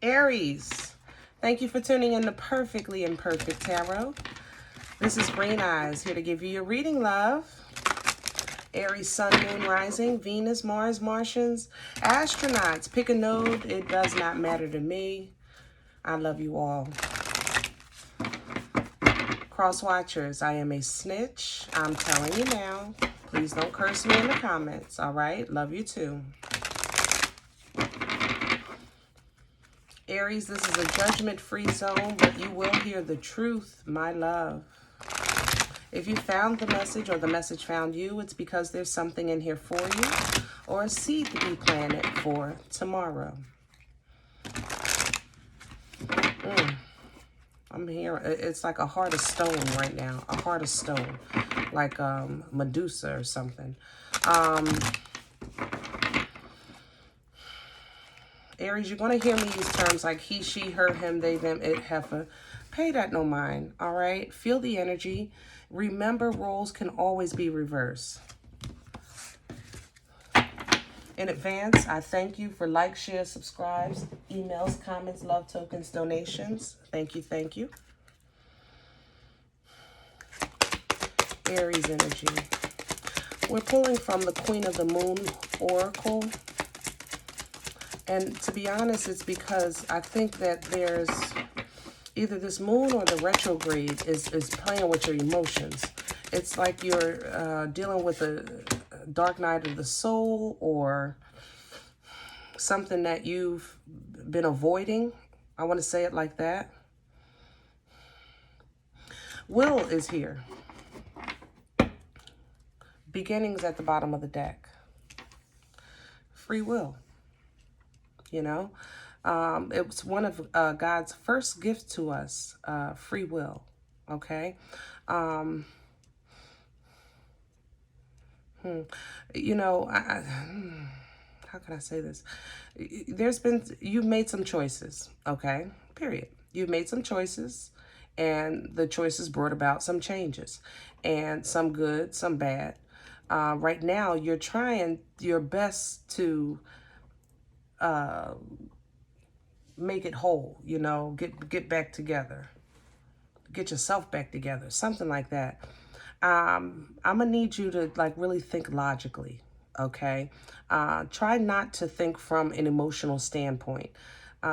Aries, thank you for tuning in to Perfectly Imperfect Tarot. This is Green Eyes, here to give you your reading, love. Aries, Sun, Moon, Rising, Venus, Mars, Martians, astronauts. Pick a node. It does not matter to me. I love you all. Cross watchers, I am a snitch. I'm telling you now. Please don't curse me in the comments, all right? Love you too. Aries, this is a judgment-free zone, but you will hear the truth, my love. If you found the message or the message found you, it's because there's something in here for you or a seed to be planted for tomorrow. I'm here. It's like a heart of stone right now. A heart of stone. Like Medusa or something. Aries, you're going to hear me use terms like he, she, her, him, they, them, it, heifer. Pay that no mind, all right? Feel the energy. Remember, roles can always be reversed. In advance, I thank you for likes, shares, subscribes, emails, comments, love tokens, donations. Thank you, thank you. Aries energy. We're pulling from the Queen of the Moon Oracle. And to be honest, it's because I think that there's either this moon or the retrograde is playing with your emotions. It's like you're dealing with a dark night of the soul or something that you've been avoiding. I want to say it like that. Will is here. Beginnings at the bottom of the deck. Free will. You know, it was one of God's first gifts to us, free will, okay? You know, how can I say this? You've made some choices, okay? Period. You've made some choices, and the choices brought about some changes, and some good, some bad. Right now, you're trying your best to make it whole, you know, get back together, get yourself back together, something like that. I'm gonna need you to like really think logically, okay? Try not to think from an emotional standpoint.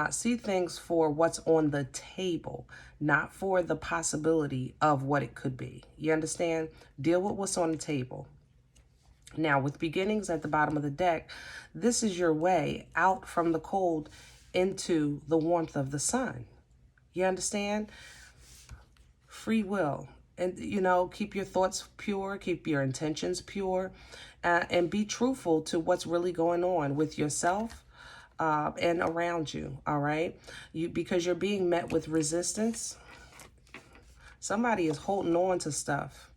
See things for what's on the table, not for the possibility of what it could be. You understand? Deal with what's on the table. Now, with beginnings at the bottom of the deck, this is your way out from the cold into the warmth of the sun. You understand? Free will. And, you know, keep your thoughts pure, keep your intentions pure, and be truthful to what's really going on with yourself and around you, all right? Because you're being met with resistance. Somebody is holding on to stuff.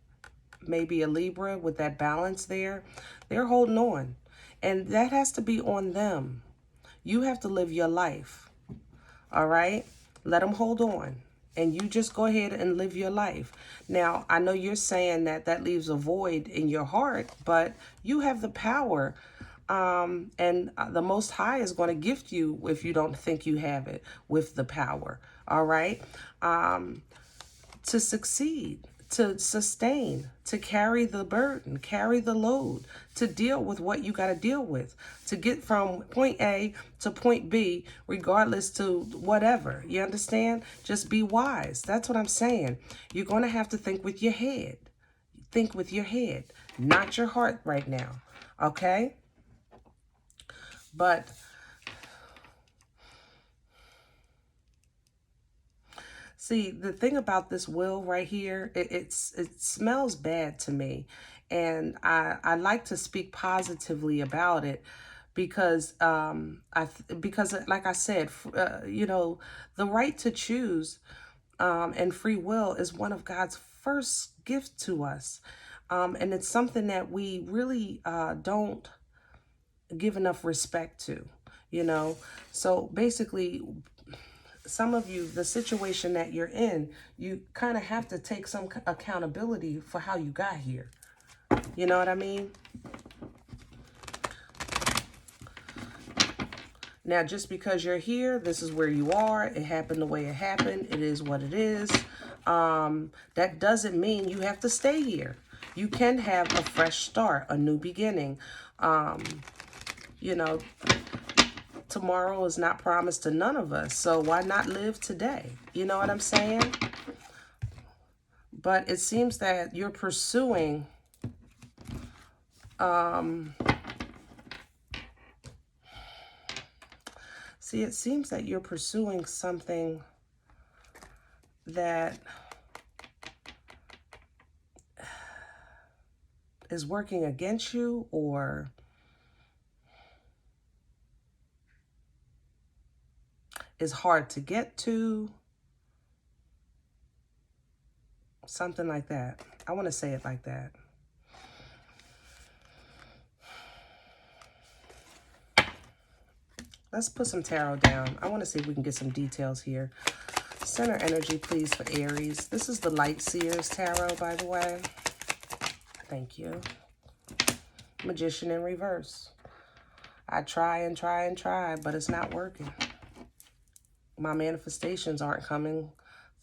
Maybe a Libra with that balance there. They're holding on. And that has to be on them. You have to live your life. All right? Let them hold on. And you just go ahead and live your life. Now, I know you're saying that that leaves a void in your heart, but you have the power. And the Most High is going to gift you, if you don't think you have it, with the power. All right? To succeed, to sustain, to carry the burden, carry the load, to deal with what you got to deal with, to get from point A to point B, regardless to whatever. You understand? Just be wise. That's what I'm saying. You're going to have to think with your head. Think with your head, not your heart right now. Okay? But see, the thing about this will right here, it smells bad to me. And I like to speak positively about it because, like I said, you know, the right to choose and free will is one of God's first gifts to us. And it's something that we really don't give enough respect to, you know. So basically, some of you, the situation that you're in, you kind of have to take some accountability for how you got here. You know what I mean? Now, just because you're here, this is where you are. It happened the way it happened. It is what it is. That doesn't mean you have to stay here. You can have a fresh start, a new beginning. You know, tomorrow is not promised to none of us. So why not live today? You know what I'm saying? But it seems that you're pursuing see, it seems that you're pursuing something that is working against you, or is hard to get to. Something like that. I want to say it like that. Let's put some tarot down. I want to see if we can get some details here. Center energy, please, for Aries. This is the Light Seers Tarot, by the way. Thank you. Magician in reverse. I try and try and try, but it's not working. My manifestations aren't coming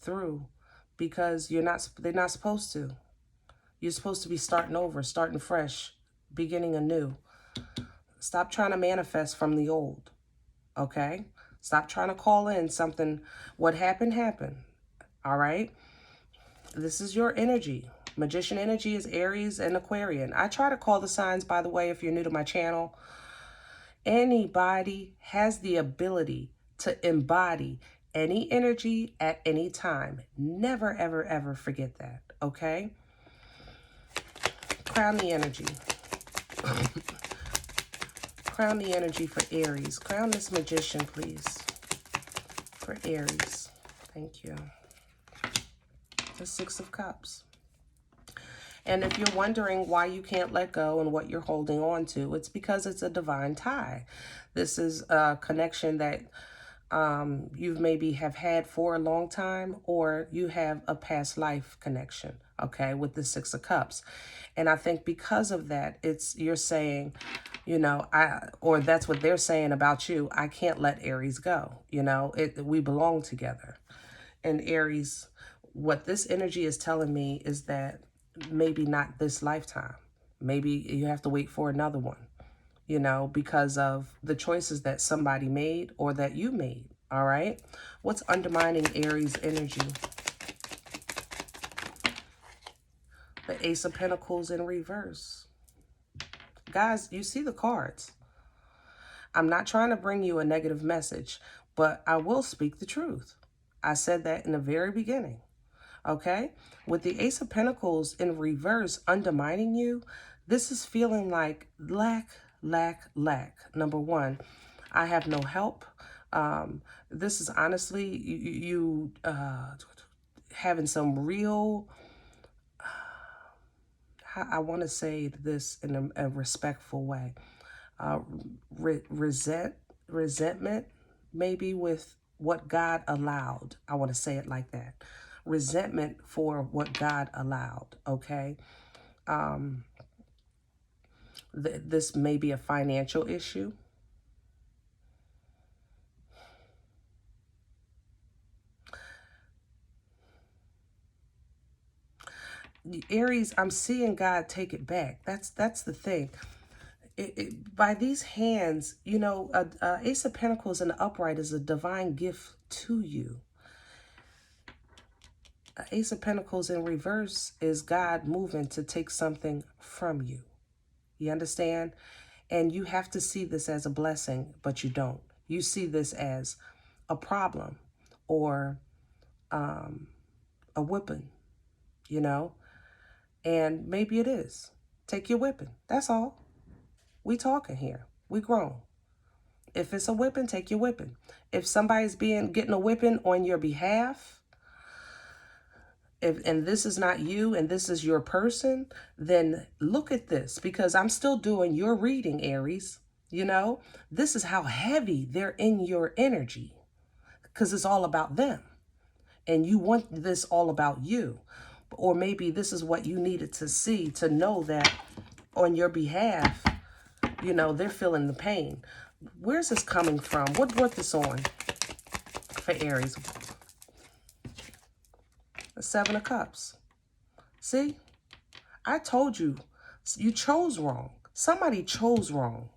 through because they're not supposed to. You're supposed to be starting over, starting fresh, beginning anew. Stop trying to manifest from the old. Okay? Stop trying to call in something. What happened, happened. All right? This is your energy. Magician energy is Aries and Aquarian. I try to call the signs, by the way, if you're new to my channel. Anybody has the ability to embody any energy at any time. Never, ever, ever forget that. Okay? Crown the energy. Crown the energy for Aries. Crown this magician, please, for Aries. Thank you. The Six of Cups. And if you're wondering why you can't let go and what you're holding on to, it's because it's a divine tie. This is a connection that you maybe have had for a long time, or you have a past life connection, okay, with the Six of Cups. And I think because of that, you're saying, you know, or that's what they're saying about you. I can't let Aries go. You know, we belong together. And Aries, what this energy is telling me is that maybe not this lifetime. Maybe you have to wait for another one, you know, because of the choices that somebody made or that you made. All right. What's undermining Aries energy? The Ace of Pentacles in reverse. Guys, you see the cards. I'm not trying to bring you a negative message, but I will speak the truth. I said that in the very beginning. Okay? With the Ace of Pentacles in reverse undermining you, this is feeling like lack, lack, lack. Number one, I have no help. This is honestly you having some real... I want to say this in a respectful way. Resentment, maybe, with what God allowed. I want to say it like that. Resentment for what God allowed, okay? This may be a financial issue. Aries, I'm seeing God take it back. That's the thing. By these hands, you know, Ace of Pentacles in the upright is a divine gift to you. Ace of Pentacles in reverse is God moving to take something from you. You understand? And you have to see this as a blessing, but you don't. You see this as a problem or a whipping, you know? And maybe it is. Take your whipping. That's all. We talking here. We grown. If it's a whipping, take your whipping. If somebody's getting a whipping on your behalf, and this is not you and this is your person, then look at this, because I'm still doing your reading, Aries. You know, this is how heavy they're in your energy, because it's all about them. And you want this all about you. Or maybe this is what you needed to see to know that on your behalf, you know, they're feeling the pain. Where's this coming from? What brought this on for Aries? The Seven of Cups. See? I told you. You chose wrong. Somebody chose wrong.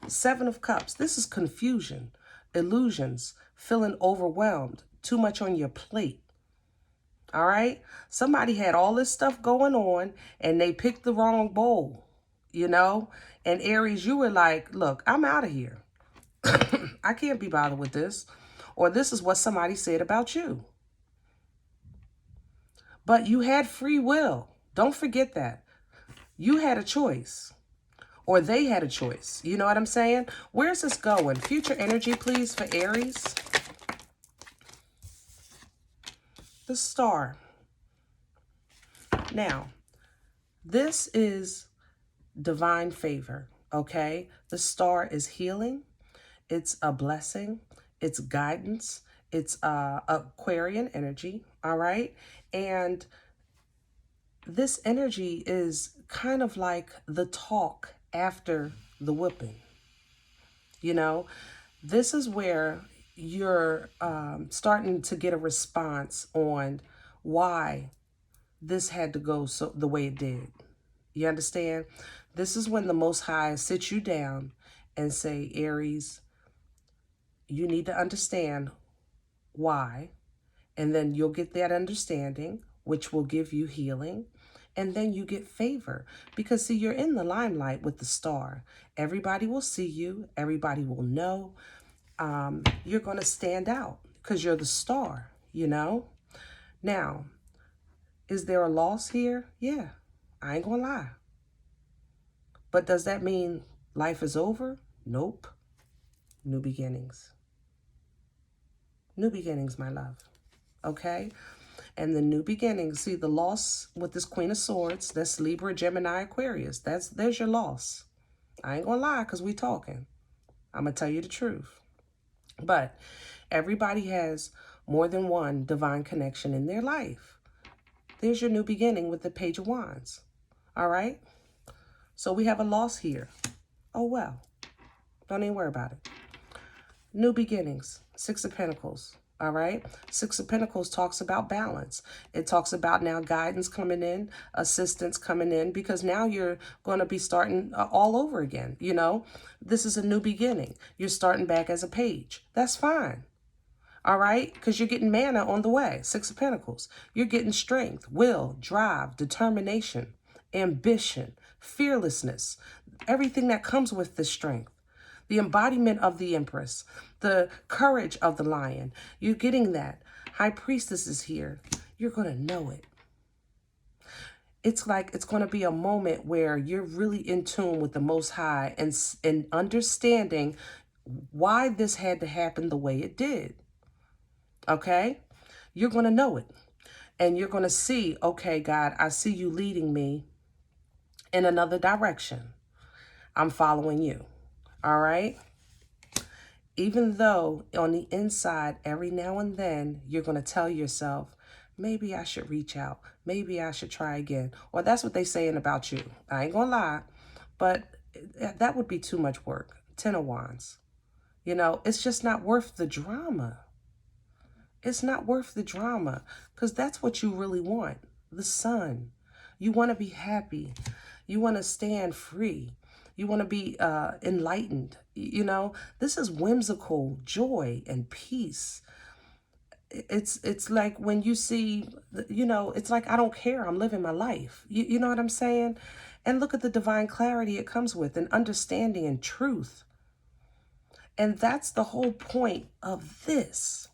Seven of Cups. This is confusion, illusions, feeling overwhelmed, too much on your plate. All right? Somebody had all this stuff going on and they picked the wrong bowl, you know? And Aries, you were like, look, I'm out of here. I can't be bothered with this. Or this is what somebody said about you. But you had free will. Don't forget that. You had a choice. Or they had a choice. You know what I'm saying? Where's this going? Future energy, please, for Aries. The Star. Now, this is divine favor, okay? The Star is healing. It's a blessing. It's guidance. It's Aquarian energy, all right? And this energy is kind of like the talk after the whipping. You know, this is where you're starting to get a response on why this had to go the way it did. You understand? This is when the Most High sits you down and say, Aries, you need to understand why. And then you'll get that understanding, which will give you healing. And then you get favor. Because, see, you're in the limelight with the Star. Everybody will see you. Everybody will know. You're going to stand out because you're the Star, you know? Now, is there a loss here? Yeah, I ain't going to lie. But does that mean life is over? Nope. New beginnings. New beginnings, my love. Okay? And the new beginnings, see the loss with this Queen of Swords, that's Libra, Gemini, Aquarius. There's your loss. I ain't gonna lie because we talking. I'm gonna tell you the truth. But everybody has more than one divine connection in their life. There's your new beginning with the Page of Wands. All right? So we have a loss here. Oh, well. Don't even worry about it. New beginnings. Six of Pentacles. All right. Six of Pentacles talks about balance. It talks about now guidance coming in, assistance coming in, because now you're going to be starting all over again. You know, this is a new beginning. You're starting back as a page. That's fine. All right. Because you're getting mana on the way. Six of Pentacles. You're getting strength, will, drive, determination, ambition, fearlessness, everything that comes with this strength. The embodiment of the Empress, the courage of the Lion. You're getting that. High Priestess is here. You're going to know it. It's like it's going to be a moment where you're really in tune with the Most High and understanding why this had to happen the way it did. Okay? You're going to know it. And you're going to see, okay, God, I see you leading me in another direction. I'm following you. All right? Even though on the inside, every now and then, you're going to tell yourself, maybe I should reach out. Maybe I should try again. Or that's what they're saying about you. I ain't going to lie. But that would be too much work. Ten of Wands. You know, it's just not worth the drama. It's not worth the drama. Because that's what you really want. The sun. You want to be happy. You want to stand free. You want to be enlightened. You know, this is whimsical joy and peace. It's like when you see, you know, it's like, I don't care. I'm living my life. You know what I'm saying? And look at the divine clarity it comes with, and understanding and truth. And that's the whole point of this.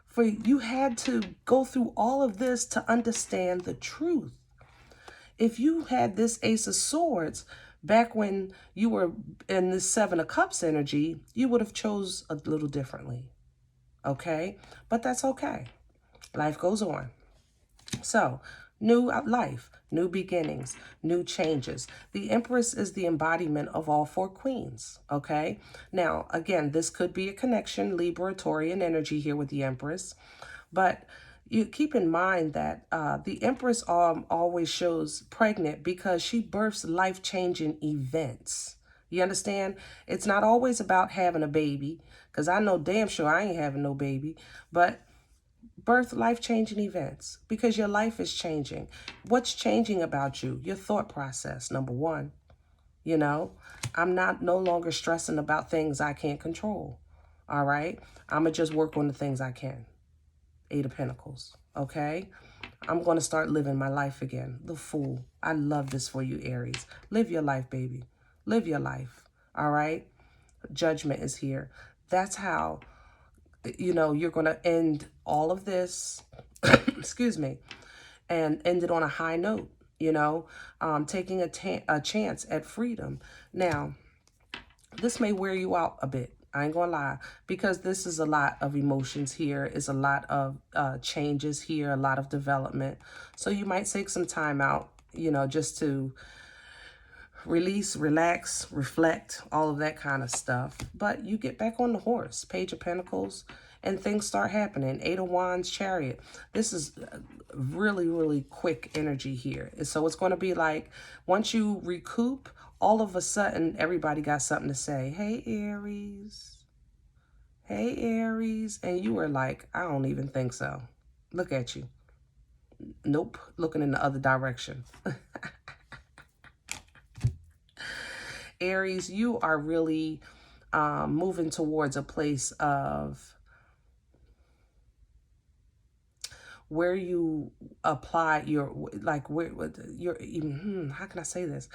For you had to go through all of this to understand the truth. If you had this Ace of Swords back when you were in the Seven of Cups energy, you would have chose a little differently. Okay? But that's okay. Life goes on. So, new life, new beginnings, new changes. The Empress is the embodiment of all four queens. Okay? Now, again, this could be a connection, Libra, Taurian energy here with the Empress. But you keep in mind that the Empress always shows pregnant because she births life-changing events. You understand? It's not always about having a baby, because I know damn sure I ain't having no baby, but birth life-changing events, because your life is changing. What's changing about you? Your thought process, number one. You know, I'm no longer stressing about things I can't control. All right? I'm going to just work on the things I can. Eight of Pentacles. Okay? I'm going to start living my life again. The Fool. I love this for you, Aries. Live your life, baby. Live your life. All right? Judgment is here. That's how, you know, you're going to end all of this, excuse me, and end it on a high note, you know, taking a chance at freedom. Now, this may wear you out a bit. I ain't gonna lie, because this is a lot of emotions here. It's a lot of changes here, a lot of development. So you might take some time out, you know, just to release, relax, reflect, all of that kind of stuff. But you get back on the horse. Page of Pentacles, and things start happening. Eight of Wands, Chariot. This is really, really quick energy here. So it's going to be like, once you recoup, all of a sudden, everybody got something to say. Hey, Aries. Hey, Aries. And you were like, I don't even think so. Look at you. Nope. Looking in the other direction. Aries, you are really moving towards a place of where you apply your, like, where you're even, how can I say this?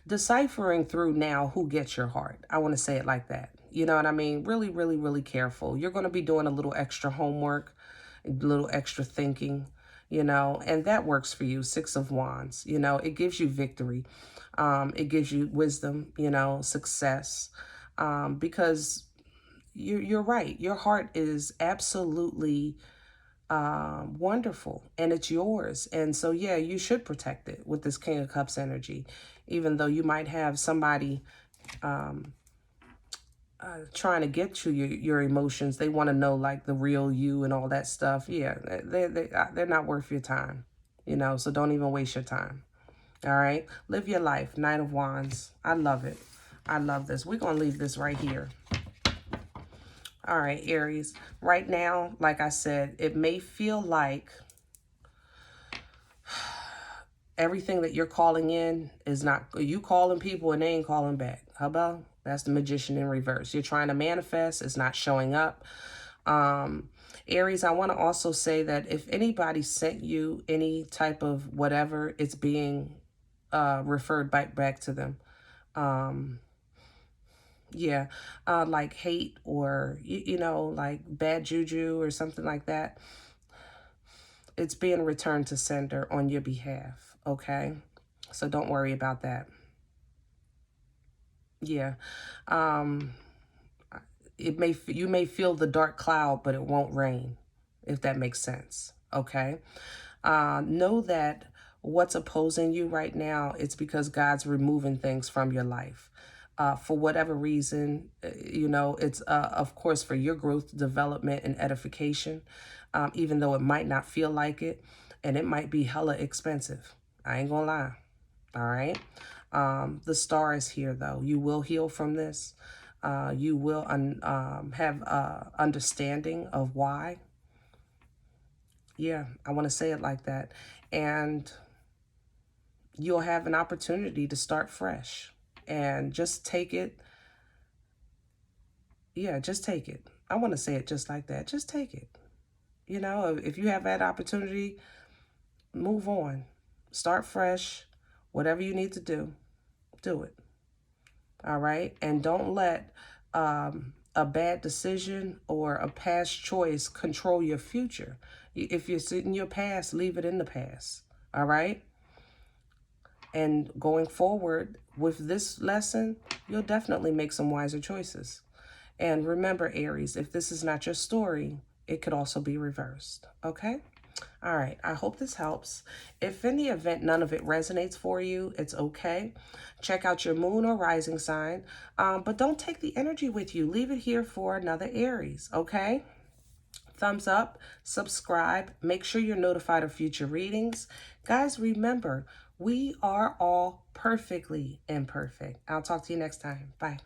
Deciphering through now who gets your heart. I want to say it like that. You know what I mean? Really, really, really careful. You're going to be doing a little extra homework, a little extra thinking, you know, and that works for you. Six of Wands, you know, it gives you victory. It gives you wisdom, you know, success, because you're right. Your heart is absolutely wonderful, and it's yours. And so, yeah, you should protect it with this King of Cups energy, even though you might have somebody trying to get to your emotions. They want to know, like, the real you and all that stuff. Yeah, they're not worth your time, you know, so don't even waste your time. All right, live your life. Nine of Wands. I love it. I love this. We're going to leave this right here. All right, Aries. Right now, like I said, it may feel like everything that you're calling in is not, you calling people and they ain't calling back. How about? That's the Magician in reverse. You're trying to manifest. It's not showing up. Aries, I want to also say that if anybody sent you any type of whatever, it's being referred back to them. Yeah, like hate or, you know, like bad juju or something like that. It's being returned to sender on your behalf, okay? So don't worry about that. Yeah. You may feel the dark cloud, but it won't rain, if that makes sense, okay? Know that what's opposing you right now, it's because God's removing things from your life. For whatever reason, you know, it's, of course, for your growth, development, and edification, even though it might not feel like it, and it might be hella expensive. I ain't gonna lie, all right? The Star is here, though. You will heal from this. You will have understanding of why. Yeah, I want to say it like that. And you'll have an opportunity to start fresh. And just take it. Yeah, just take it. I want to say it just like that. Just take it. You know, if you have that opportunity, move on. Start fresh. Whatever you need to do it. All right? And don't let a bad decision or a past choice control your future. If you're sitting in your past, leave it in the past. All right? And going forward with this lesson, you'll definitely make some wiser choices. And remember, Aries, if this is not your story, it could also be reversed. Okay? All right. I hope this helps. If in the event none of it resonates for you, it's okay. Check out your moon or rising sign. But don't take the energy with you. Leave it here for another Aries. Okay? Thumbs up, subscribe, make sure you're notified of future readings. Guys, remember, We are all perfectly imperfect. I'll talk to you next time. Bye.